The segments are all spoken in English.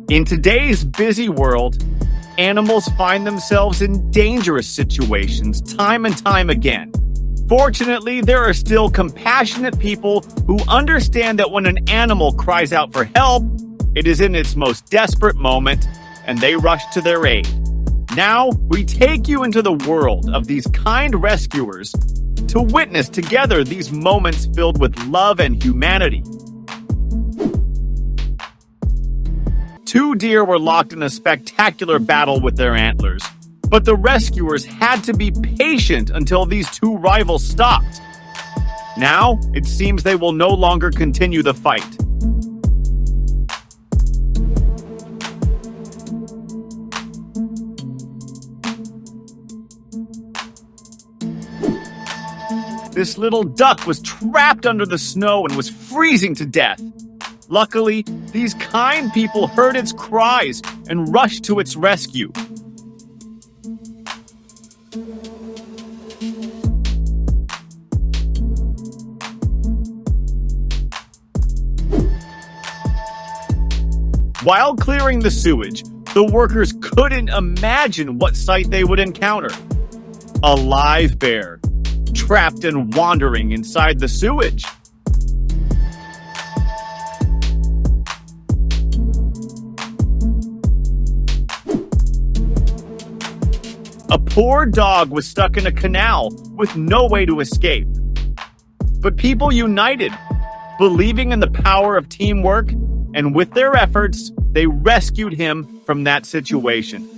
In today's busy world, animals find themselves in dangerous situations time and time again. Fortunately, there are still compassionate people who understand that when an animal cries out for help, it is in its most desperate moment, and they rush to their aid. Now, we take you into the world of these kind rescuers to witness together these moments filled with love and humanity. Two deer were locked in a spectacular battle with their antlers, but the rescuers had to be patient until these two rivals stopped. Now, it seems they will no longer continue the fight. This little duck was trapped under the snow and was freezing to death. Luckily, these kind people heard its cries and rushed to its rescue. While clearing the sewage, the workers couldn't imagine what sight they would encounter. A live bear, trapped and wandering inside the sewage. A poor dog was stuck in a canal with no way to escape. But people united, believing in the power of teamwork, and with their efforts, they rescued him from that situation.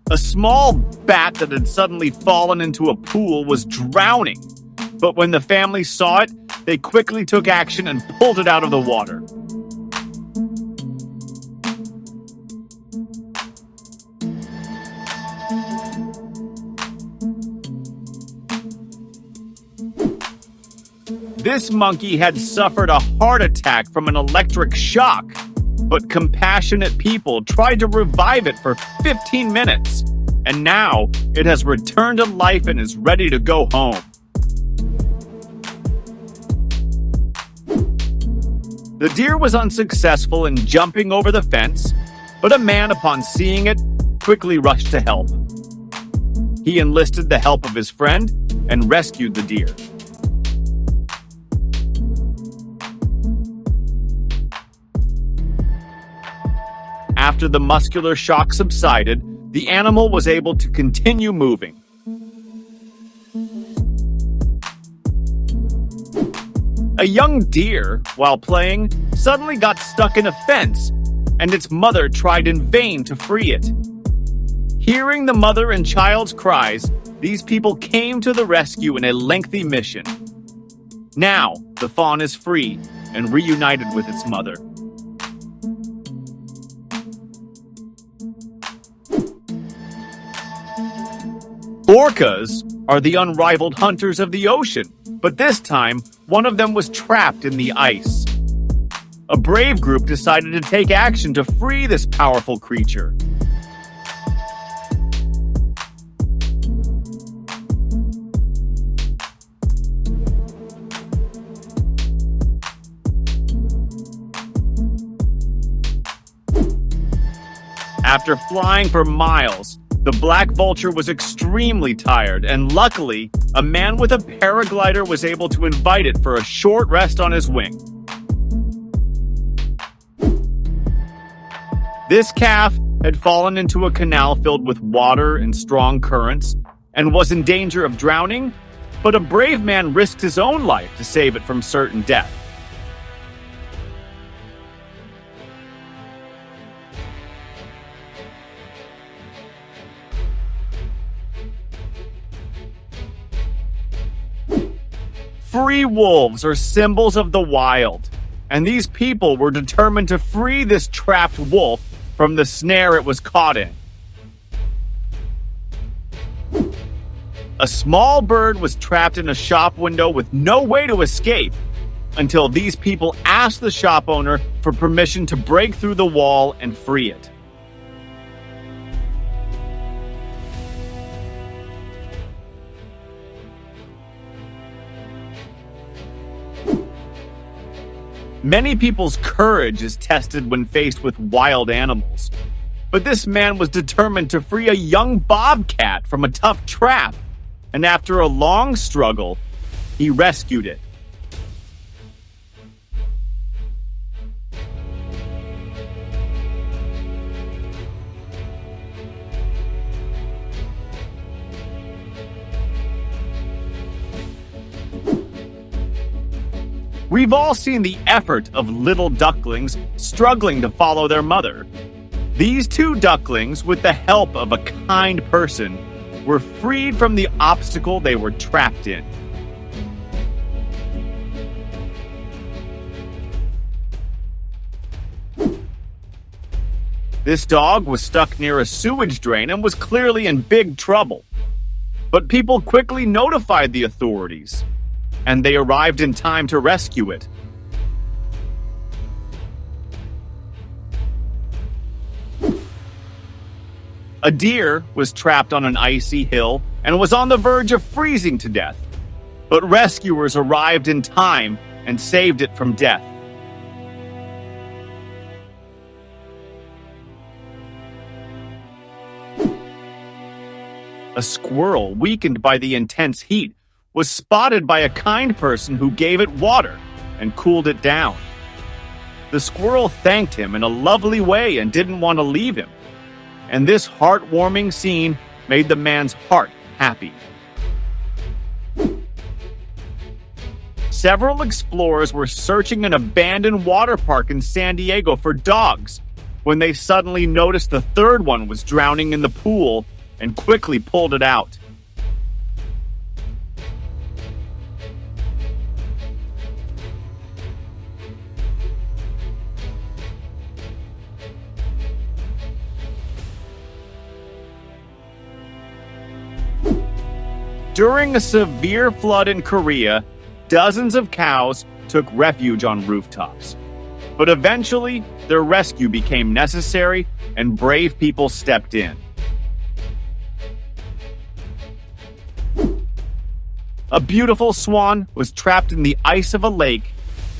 A small bat that had suddenly fallen into a pool was drowning, but when the family saw it, they quickly took action and pulled it out of the water. This monkey had suffered a heart attack from an electric shock, but compassionate people tried to revive it for 15 minutes, and now it has returned to life and is ready to go home. The deer was unsuccessful in jumping over the fence, but a man, upon seeing it, quickly rushed to help. He enlisted the help of his friend and rescued the deer. After the muscular shock subsided, the animal was able to continue moving. A young deer, while playing, suddenly got stuck in a fence, and its mother tried in vain to free it. Hearing the mother and child's cries, these people came to the rescue in a lengthy mission. Now, the fawn is free and reunited with its mother. Orcas are the unrivaled hunters of the ocean, but this time, one of them was trapped in the ice. A brave group decided to take action to free this powerful creature. After flying for miles, the black vulture was extremely tired, and luckily, a man with a paraglider was able to invite it for a short rest on his wing. This calf had fallen into a canal filled with water and strong currents, and was in danger of drowning, but a brave man risked his own life to save it from certain death. Free wolves are symbols of the wild, and these people were determined to free this trapped wolf from the snare it was caught in. A small bird was trapped in a shop window with no way to escape until these people asked the shop owner for permission to break through the wall and free it. Many people's courage is tested when faced with wild animals, but this man was determined to free a young bobcat from a tough trap, and after a long struggle, he rescued it. We've all seen the effort of little ducklings struggling to follow their mother. These two ducklings, with the help of a kind person, were freed from the obstacle they were trapped in. This dog was stuck near a sewage drain and was clearly in big trouble. But people quickly notified the authorities, and they arrived in time to rescue it. A deer was trapped on an icy hill and was on the verge of freezing to death, but rescuers arrived in time and saved it from death. A squirrel, weakened by the intense heat, was spotted by a kind person who gave it water and cooled it down. The squirrel thanked him in a lovely way and didn't want to leave him. And this heartwarming scene made the man's heart happy. Several explorers were searching an abandoned water park in San Diego for dogs when they suddenly noticed the third one was drowning in the pool and quickly pulled it out. During a severe flood in Korea, dozens of cows took refuge on rooftops. But eventually, their rescue became necessary and brave people stepped in. A beautiful swan was trapped in the ice of a lake,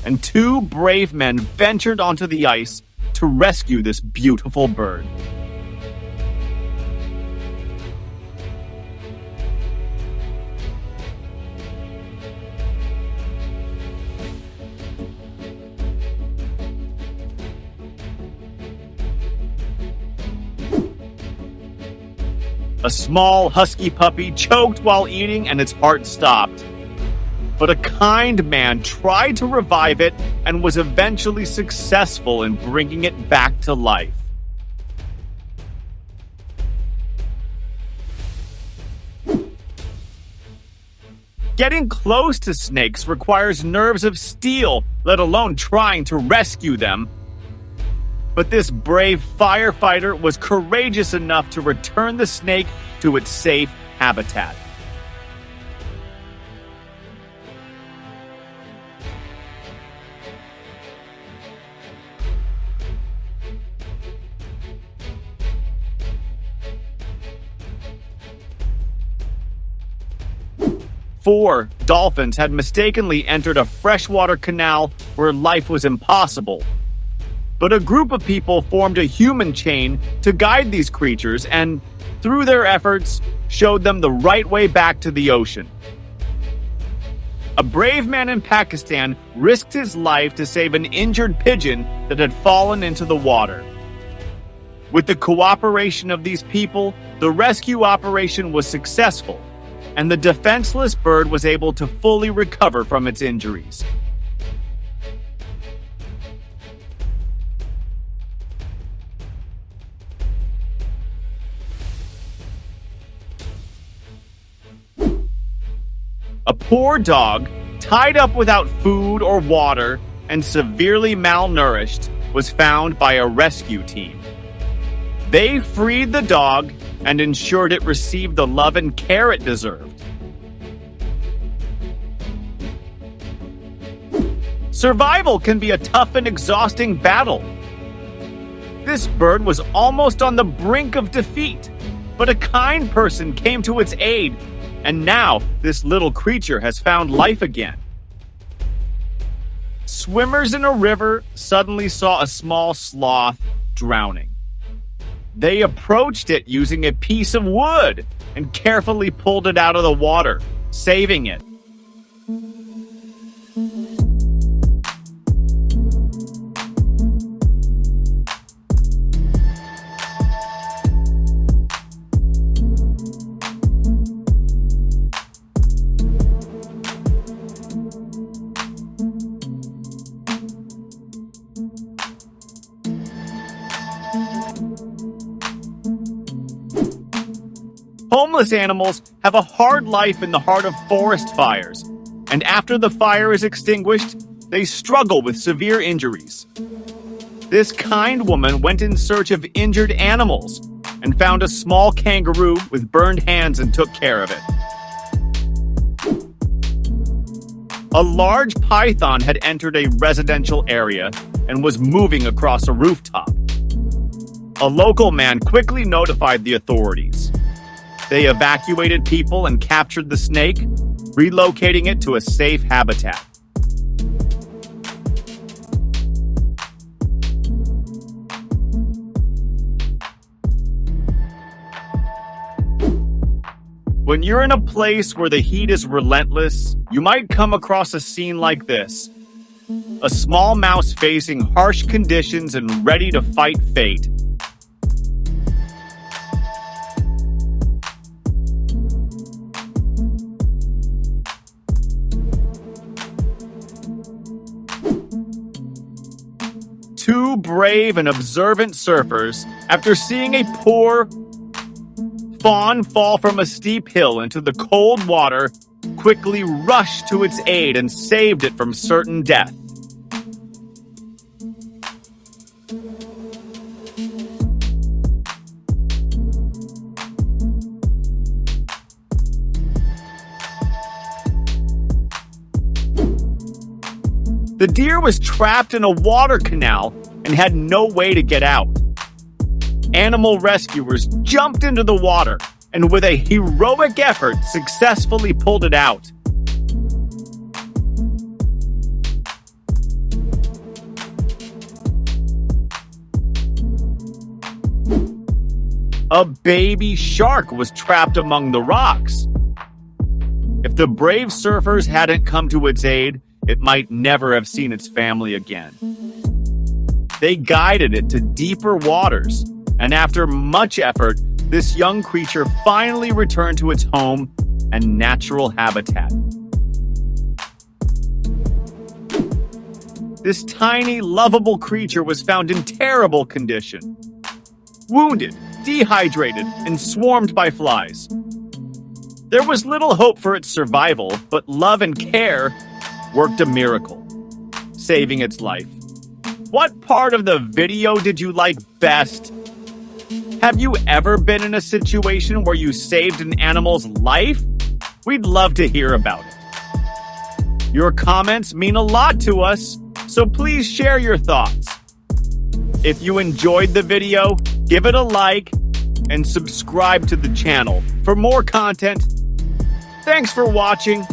and two brave men ventured onto the ice to rescue this beautiful bird. A small husky puppy choked while eating and its heart stopped. But a kind man tried to revive it and was eventually successful in bringing it back to life. Getting close to snakes requires nerves of steel, let alone trying to rescue them. But this brave firefighter was courageous enough to return the snake to its safe habitat. Four dolphins had mistakenly entered a freshwater canal where life was impossible. But a group of people formed a human chain to guide these creatures and, through their efforts, showed them the right way back to the ocean. A brave man in Pakistan risked his life to save an injured pigeon that had fallen into the water. With the cooperation of these people, the rescue operation was successful, and the defenseless bird was able to fully recover from its injuries. A poor dog, tied up without food or water and severely malnourished, was found by a rescue team. They freed the dog and ensured it received the love and care it deserved. Survival can be a tough and exhausting battle. This bird was almost on the brink of defeat, but a kind person came to its aid, and now this little creature has found life again. Swimmers in a river suddenly saw a small sloth drowning. They approached it using a piece of wood and carefully pulled it out of the water, saving it. Homeless animals have a hard life in the heart of forest fires, and after the fire is extinguished, they struggle with severe injuries. This kind woman went in search of injured animals and found a small kangaroo with burned hands and took care of it. A large python had entered a residential area and was moving across a rooftop. A local man quickly notified the authorities. They evacuated people and captured the snake, relocating it to a safe habitat. When you're in a place where the heat is relentless, you might come across a scene like this. A small mouse facing harsh conditions and ready to fight fate. Two brave and observant surfers, after seeing a poor fawn fall from a steep hill into the cold water, quickly rushed to its aid and saved it from certain death. The deer was trapped in a water canal and had no way to get out. Animal rescuers jumped into the water and with a heroic effort successfully pulled it out. A baby shark was trapped among the rocks. If the brave surfers hadn't come to its aid, it might never have seen its family again. They guided it to deeper waters, and after much effort, this young creature finally returned to its home and natural habitat. This tiny, lovable creature was found in terrible condition, wounded, dehydrated, and swarmed by flies. There was little hope for its survival, but love and care worked a miracle, saving its life. What part of the video did you like best? Have you ever been in a situation where you saved an animal's life? We'd love to hear about it. Your comments mean a lot to us, so please share your thoughts. If you enjoyed the video, give it a like and subscribe to the channel for more content. Thanks for watching.